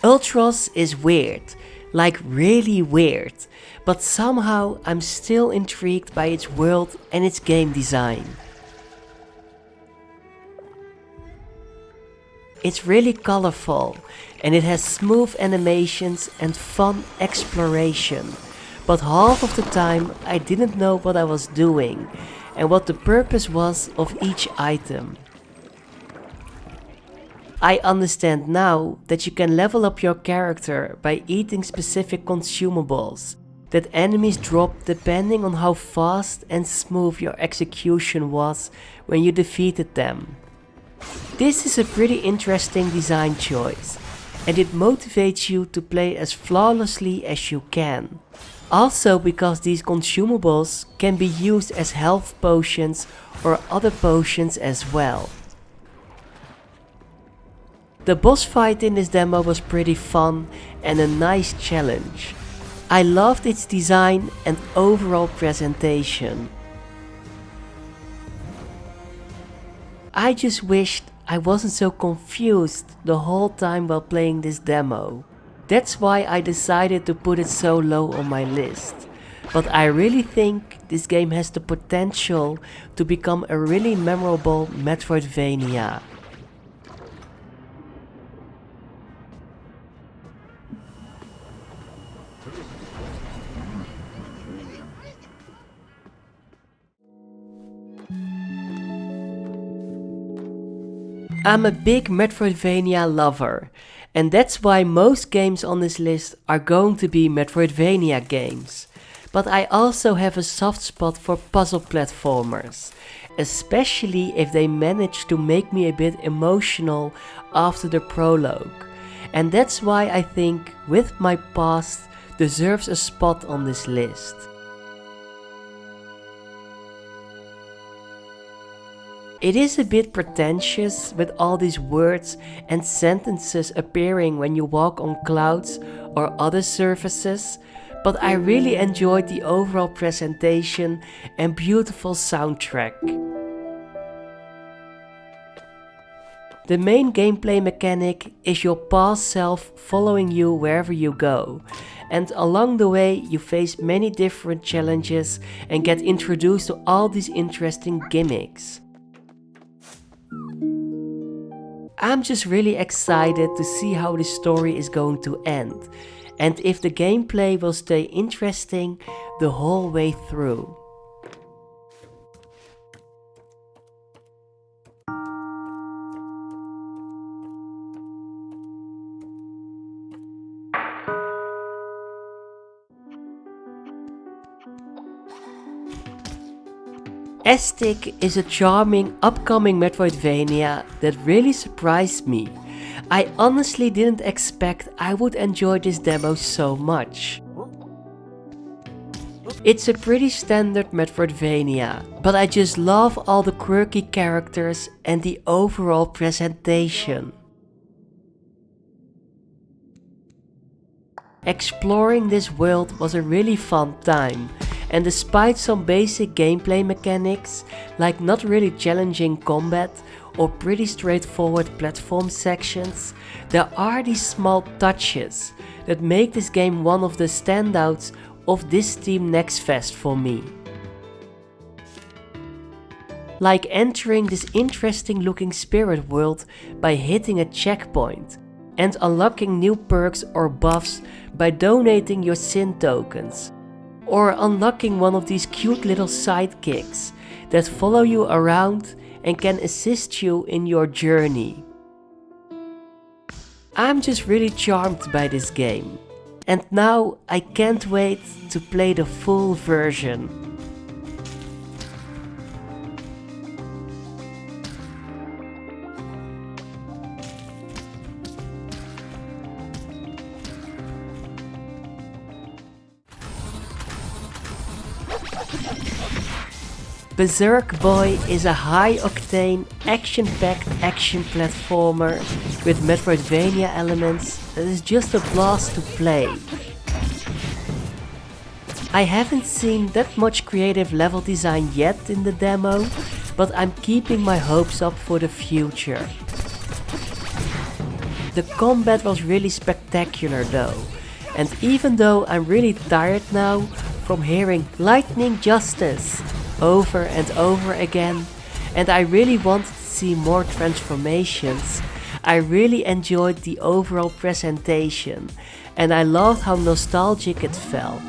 Ultros is weird, like really weird, but somehow I'm still intrigued by its world and its game design. It's really colorful and it has smooth animations and fun exploration, but half of the time I didn't know what I was doing and what the purpose was of each item. I understand now that you can level up your character by eating specific consumables that enemies drop depending on how fast and smooth your execution was when you defeated them. This is a pretty interesting design choice, and it motivates you to play as flawlessly as you can. Also because these consumables can be used as health potions or other potions as well. The boss fight in this demo was pretty fun and a nice challenge. I loved its design and overall presentation. I just wished I wasn't so confused the whole time while playing this demo. That's why I decided to put it so low on my list. But I really think this game has the potential to become a really memorable Metroidvania. I'm a big Metroidvania lover, and that's why most games on this list are going to be Metroidvania games. But I also have a soft spot for puzzle platformers, especially if they manage to make me a bit emotional after the prologue. And that's why I think With My Past deserves a spot on this list. It is a bit pretentious with all these words and sentences appearing when you walk on clouds or other surfaces, but I really enjoyed the overall presentation and beautiful soundtrack. The main gameplay mechanic is your past self following you wherever you go, and along the way you face many different challenges and get introduced to all these interesting gimmicks. I'm just really excited to see how the story is going to end, and if the gameplay will stay interesting the whole way through. Estic is a charming upcoming Metroidvania that really surprised me. I honestly didn't expect I would enjoy this demo so much. It's a pretty standard Metroidvania, but I just love all the quirky characters and the overall presentation. Exploring this world was a really fun time. And despite some basic gameplay mechanics, like not really challenging combat or pretty straightforward platform sections, there are these small touches that make this game one of the standouts of this Steam Next Fest for me. Like entering this interesting looking spirit world by hitting a checkpoint, and unlocking new perks or buffs by donating your Sin tokens. Or unlocking one of these cute little sidekicks that follow you around and can assist you in your journey. I'm just really charmed by this game, and now I can't wait to play the full version. Berserk Boy is a high-octane, action-packed action platformer with Metroidvania elements that is just a blast to play. I haven't seen that much creative level design yet in the demo, but I'm keeping my hopes up for the future. The combat was really spectacular though, and even though I'm really tired now from hearing lightning justice over and over again, and I really wanted to see more transformations, I really enjoyed the overall presentation, and I loved how nostalgic it felt.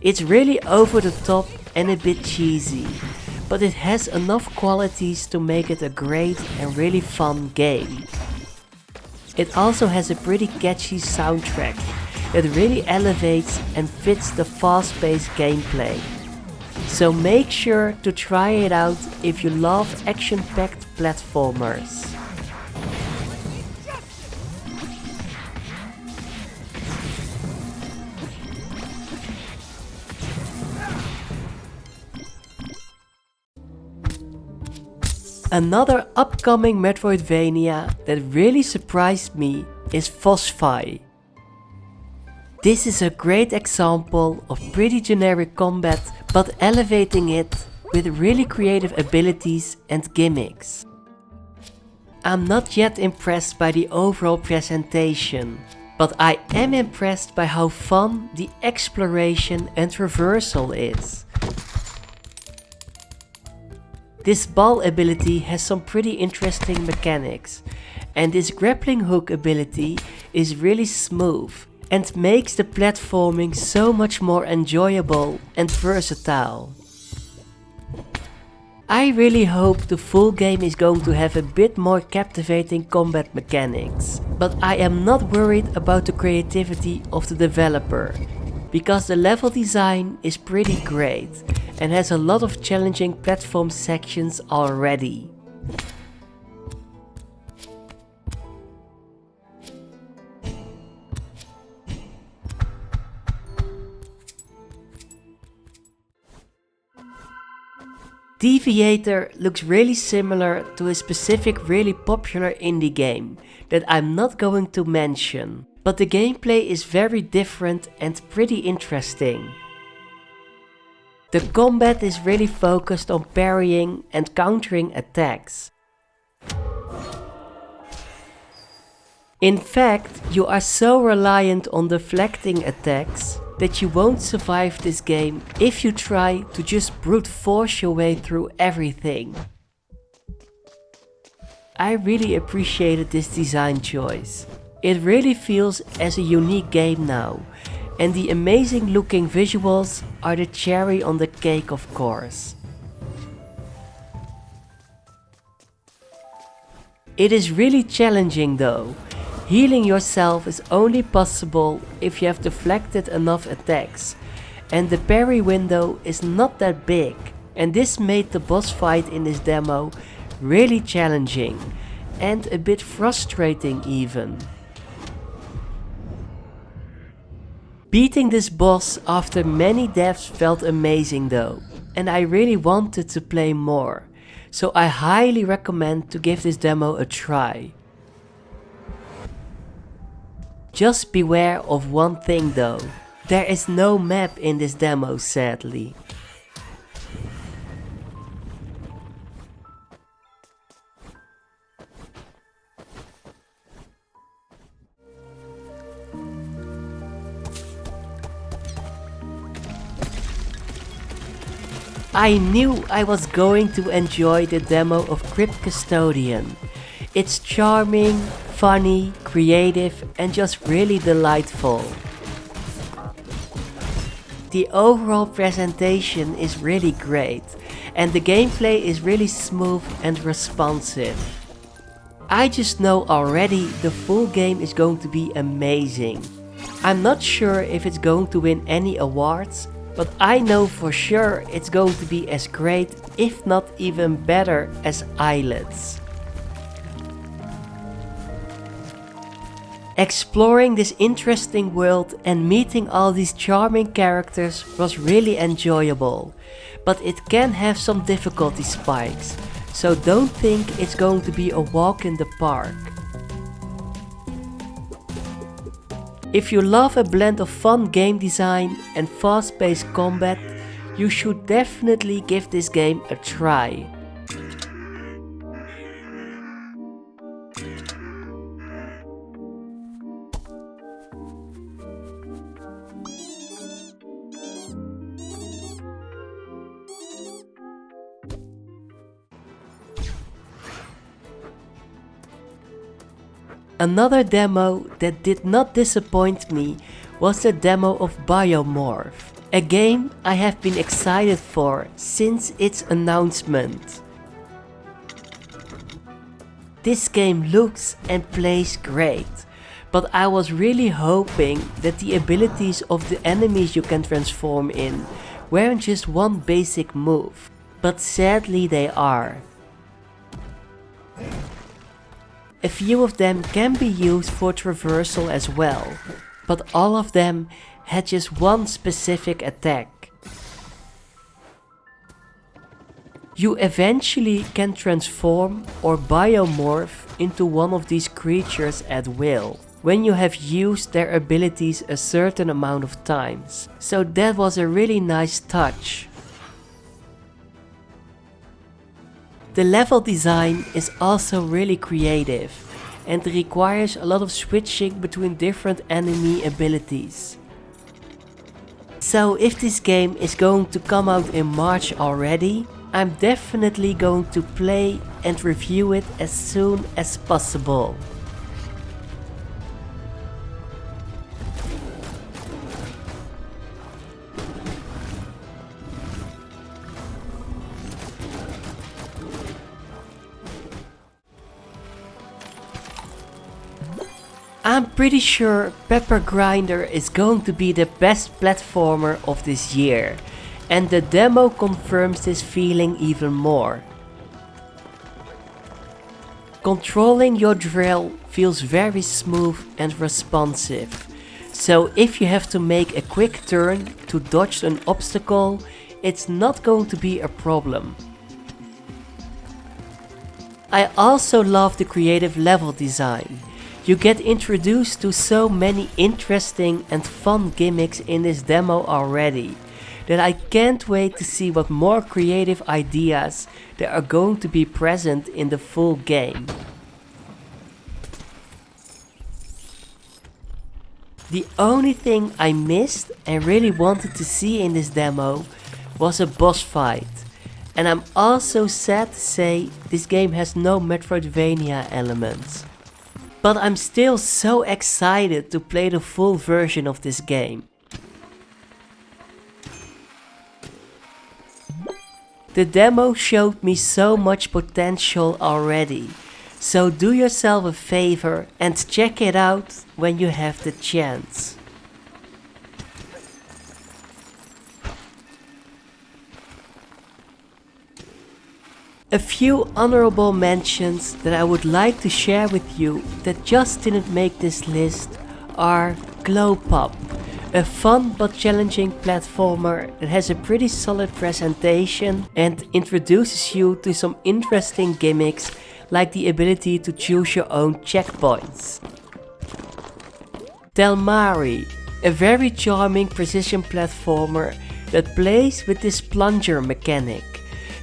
It's really over the top and a bit cheesy, but it has enough qualities to make it a great and really fun game. It also has a pretty catchy soundtrack that really elevates and fits the fast-paced gameplay. So make sure to try it out if you love action-packed platformers. Another upcoming Metroidvania that really surprised me is Phosphai. This is a great example of pretty generic combat, but elevating it with really creative abilities and gimmicks. I'm not yet impressed by the overall presentation, but I am impressed by how fun the exploration and traversal is. This ball ability has some pretty interesting mechanics, and this grappling hook ability is really smooth and makes the platforming so much more enjoyable and versatile. I really hope the full game is going to have a bit more captivating combat mechanics, but I am not worried about the creativity of the developer, because the level design is pretty great and has a lot of challenging platform sections already. Deviator looks really similar to a specific really popular indie game that I'm not going to mention, but the gameplay is very different and pretty interesting. The combat is really focused on parrying and countering attacks. In fact, you are so reliant on deflecting attacks that you won't survive this game if you try to just brute force your way through everything. I really appreciated this design choice. It really feels as a unique game now, and the amazing looking visuals are the cherry on the cake, of course. It is really challenging though. Healing yourself is only possible if you have deflected enough attacks, and the parry window is not that big, and this made the boss fight in this demo really challenging and a bit frustrating even. Beating this boss after many deaths felt amazing though, and I really wanted to play more, so I highly recommend to give this demo a try. Just beware of one thing though, there is no map in this demo sadly. I knew I was going to enjoy the demo of Crypt Custodian. It's charming, funny, creative and just really delightful. The overall presentation is really great and the gameplay is really smooth and responsive. I just know already the full game is going to be amazing. I'm not sure if it's going to win any awards, but I know for sure it's going to be as great, if not even better, as Islets. Exploring this interesting world and meeting all these charming characters was really enjoyable, but it can have some difficulty spikes, so don't think it's going to be a walk in the park. If you love a blend of fun game design and fast-paced combat, You should definitely give this game a try. Another demo that did not disappoint me was the demo of Biomorph, a game I have been excited for since its announcement. This game looks and plays great, but I was really hoping that the abilities of the enemies you can transform in weren't just one basic move, but sadly they are. A few of them can be used for traversal as well, but all of them had just one specific attack. You eventually can transform or biomorph into one of these creatures at will, when you have used their abilities a certain amount of times, so that was a really nice touch. The level design is also really creative and requires a lot of switching between different enemy abilities. So if this game is going to come out in March already, I'm definitely going to play and review it as soon as possible. I'm pretty sure Pepper Grinder is going to be the best platformer of this year, and the demo confirms this feeling even more. Controlling your drill feels very smooth and responsive, so if you have to make a quick turn to dodge an obstacle, it's not going to be a problem. I also love the creative level design. You get introduced to so many interesting and fun gimmicks in this demo already, that I can't wait to see what more creative ideas there are going to be present in the full game. The only thing I missed and really wanted to see in this demo was a boss fight, and I'm also sad to say this game has no Metroidvania elements. But I'm still so excited to play the full version of this game. The demo showed me so much potential already, so do yourself a favor and check it out when you have the chance. A few honorable mentions that I would like to share with you that just didn't make this list are Glow Pop, a fun but challenging platformer that has a pretty solid presentation and introduces you to some interesting gimmicks like the ability to choose your own checkpoints. Telmari, a very charming precision platformer that plays with this plunger mechanic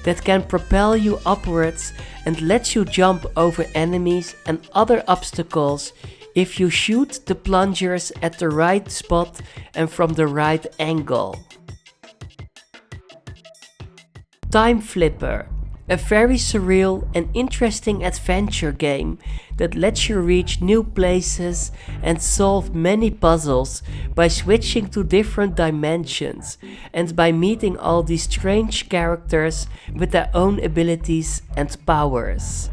that can propel you upwards and lets you jump over enemies and other obstacles if you shoot the plungers at the right spot and from the right angle. Time Flipper, a very surreal and interesting adventure game that lets you reach new places and solve many puzzles by switching to different dimensions and by meeting all these strange characters with their own abilities and powers.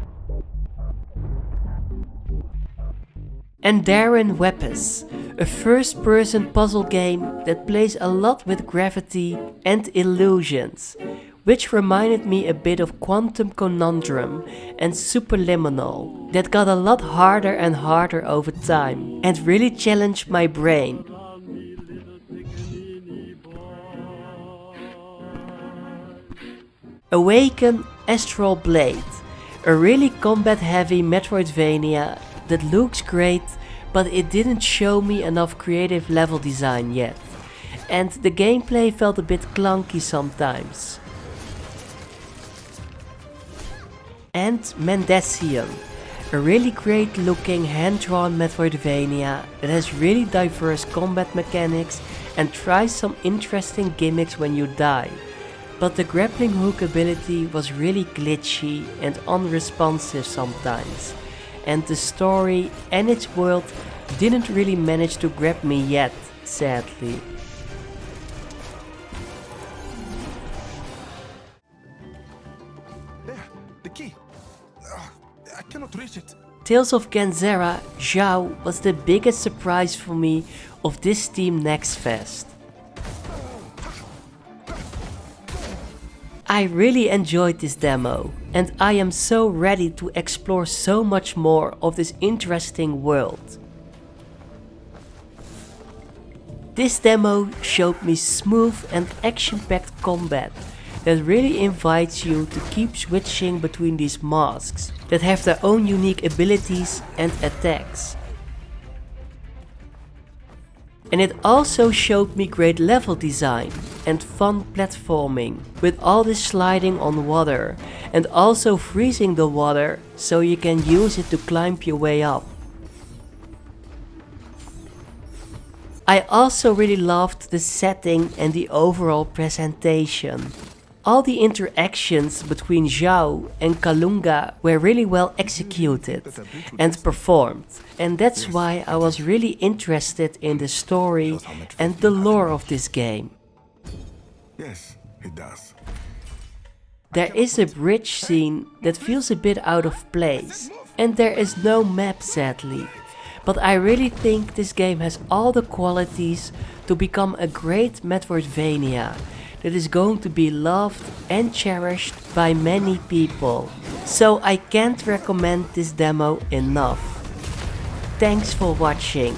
And Darren Weapes, a first-person puzzle game that plays a lot with gravity and illusions, which reminded me a bit of Quantum Conundrum and Superliminal, that got a lot harder and harder over time and really challenged my brain. Awaken Astral Blade, a really combat-heavy Metroidvania that looks great, but it didn't show me enough creative level design yet. and the gameplay felt a bit clunky sometimes. And Mendecium, a really great looking hand-drawn Metroidvania that has really diverse combat mechanics and tries some interesting gimmicks when you die. But the grappling hook ability was really glitchy and unresponsive sometimes. And the story and its world didn't really manage to grab me yet, sadly. There, the key. I cannot reach it. Tales of Genzera Zhao was the biggest surprise for me of this Steam Next Fest. I really enjoyed this demo, and I am so ready to explore so much more of this interesting world. This demo showed me smooth and action-packed combat that really invites you to keep switching between these masks that have their own unique abilities and attacks. And it also showed me great level design and fun platforming with all this sliding on water and also freezing the water so you can use it to climb your way up. I also really loved the setting and the overall presentation. All the interactions between Zhao and Kalunga were really well executed and performed, and that's why I was really interested in the story and the lore of this game. Yes, it does. There is a bridge scene that feels a bit out of place, and there is no map sadly, but I really think this game has all the qualities to become a great Metroidvania that is going to be loved and cherished by many people. So I can't recommend this demo enough. Thanks for watching.